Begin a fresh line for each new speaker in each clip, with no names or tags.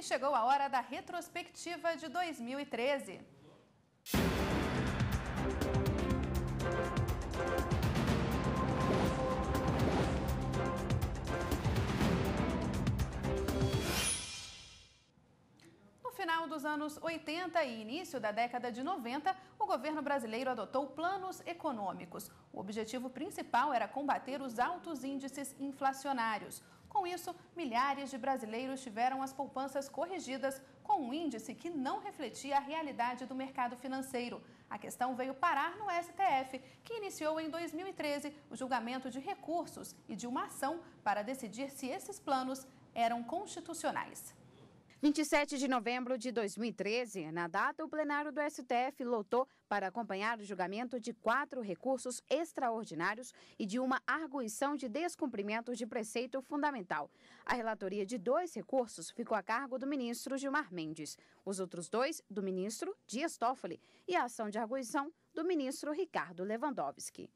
E chegou a hora da retrospectiva de 2013. No final dos anos 80 e início da década de 90, o governo brasileiro adotou planos econômicos. O objetivo principal era combater os altos índices inflacionários. Com isso, milhares de brasileiros tiveram as poupanças corrigidas com um índice que não refletia a realidade do mercado financeiro. A questão veio parar no STF, que iniciou em 2013 o julgamento de recursos e de uma ação para decidir se esses planos eram constitucionais.
27 de novembro de 2013, na data, o plenário do STF lotou para acompanhar o julgamento de 4 recursos extraordinários e de uma arguição de descumprimento de preceito fundamental. A relatoria de 2 recursos ficou a cargo do ministro Gilmar Mendes, os outros 2 do ministro Dias Toffoli e a ação de arguição do ministro Ricardo Lewandowski.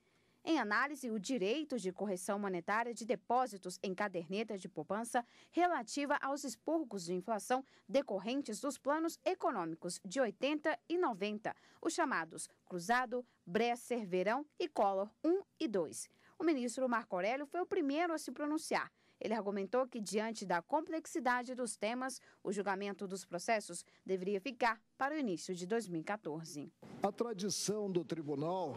Em análise, o direito de correção monetária de depósitos em caderneta de poupança relativa aos expurgos de inflação decorrentes dos planos econômicos de 80 e 90, os chamados Cruzado, Bresser, Verão e Collor 1 e 2. O ministro Marco Aurélio foi o primeiro a se pronunciar. Ele argumentou que, diante da complexidade dos temas, o julgamento dos processos deveria ficar para o início de 2014.
A tradição do tribunal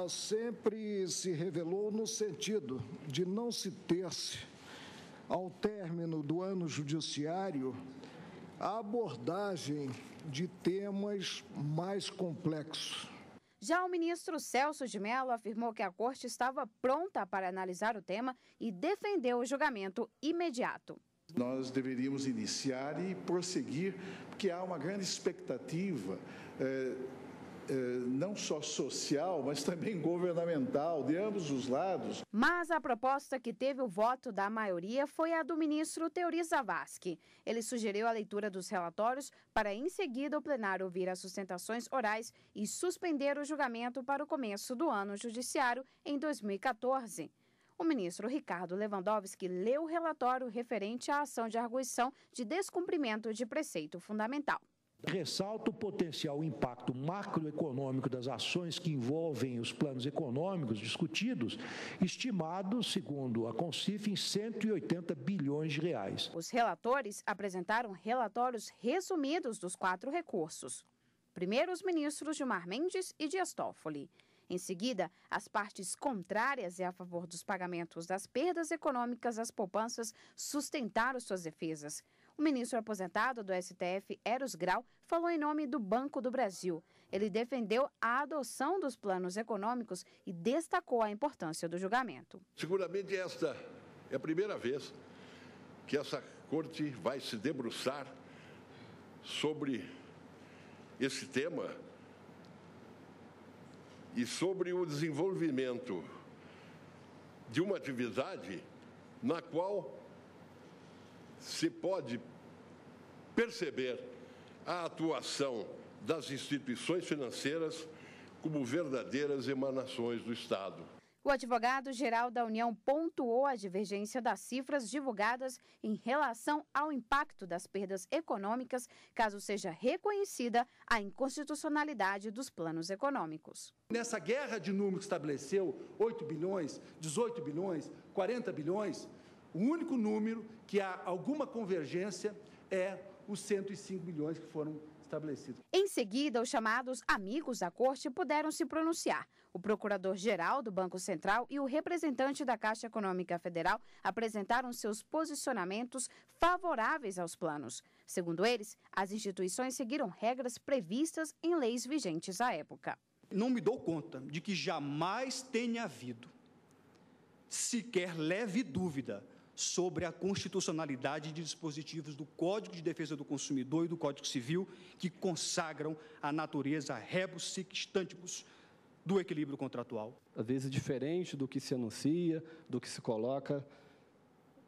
sempre se revelou no sentido de não se ter-se, ao término do ano judiciário, a abordagem de temas mais complexos.
Já o ministro Celso de Mello afirmou que a Corte estava pronta para analisar o tema e defendeu o julgamento imediato.
Nós deveríamos iniciar e prosseguir, porque há uma grande expectativa, não só social, mas também governamental, de ambos os lados.
Mas a proposta que teve o voto da maioria foi a do ministro Teori Zavascki. Ele sugeriu a leitura dos relatórios para, em seguida, o plenário ouvir as sustentações orais e suspender o julgamento para o começo do ano judiciário em 2014. O ministro Ricardo Lewandowski leu o relatório referente à ação de arguição de descumprimento de preceito fundamental.
Ressalta o potencial impacto macroeconômico das ações que envolvem os planos econômicos discutidos, estimados, segundo a Concif, em 180 bilhões de reais.
Os relatores apresentaram relatórios resumidos dos 4 recursos. Primeiro, os ministros Gilmar Mendes e Dias Toffoli. Em seguida, as partes contrárias e a favor dos pagamentos das perdas econômicas às poupanças sustentaram suas defesas. O ministro aposentado do STF, Eros Grau, falou em nome do Banco do Brasil. Ele defendeu a adoção dos planos econômicos e destacou a importância do julgamento.
Seguramente esta é a primeira vez que essa corte vai se debruçar sobre esse tema e sobre o desenvolvimento de uma atividade na qual se pode perceber a atuação das instituições financeiras como verdadeiras emanações do Estado.
O advogado-geral da União pontuou a divergência das cifras divulgadas em relação ao impacto das perdas econômicas, caso seja reconhecida a inconstitucionalidade dos planos econômicos.
Nessa guerra de números que estabeleceu 8 bilhões, 18 bilhões, 40 bilhões, o único número que há alguma convergência é os 105 bilhões que foram estabelecidos.
Em seguida, os chamados amigos da Corte puderam se pronunciar. O procurador-geral do Banco Central e o representante da Caixa Econômica Federal apresentaram seus posicionamentos favoráveis aos planos. Segundo eles, as instituições seguiram regras previstas em leis vigentes à época.
Não me dou conta de que jamais tenha havido sequer leve dúvida sobre a constitucionalidade de dispositivos do Código de Defesa do Consumidor e do Código Civil que consagram a natureza rebus sic stantibus do equilíbrio contratual.
Às vezes diferente do que se anuncia, do que se coloca,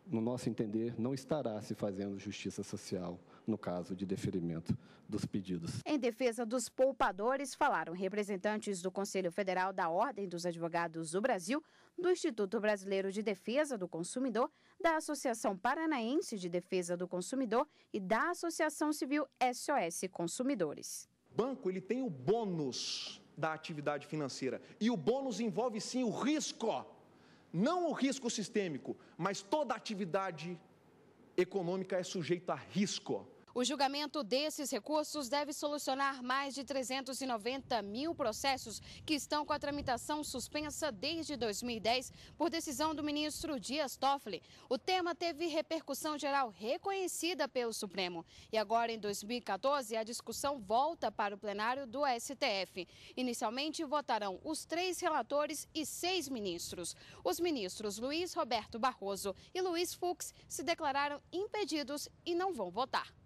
no nosso entender, não estará se fazendo justiça social no caso de deferimento dos pedidos.
Em defesa dos poupadores, falaram representantes do Conselho Federal da Ordem dos Advogados do Brasil, do Instituto Brasileiro de Defesa do Consumidor, da Associação Paranaense de Defesa do Consumidor e da Associação Civil SOS Consumidores.
O banco ele tem o bônus da atividade financeira e o bônus envolve sim o risco, não o risco sistêmico, mas toda atividade econômica é sujeita a risco.
O julgamento desses recursos deve solucionar mais de 390 mil processos que estão com a tramitação suspensa desde 2010 por decisão do ministro Dias Toffoli. O tema teve repercussão geral reconhecida pelo Supremo. E agora, em 2014, a discussão volta para o plenário do STF. Inicialmente, votarão os 3 relatores e 6 ministros. Os ministros Luiz Roberto Barroso e Luiz Fux se declararam impedidos e não vão votar.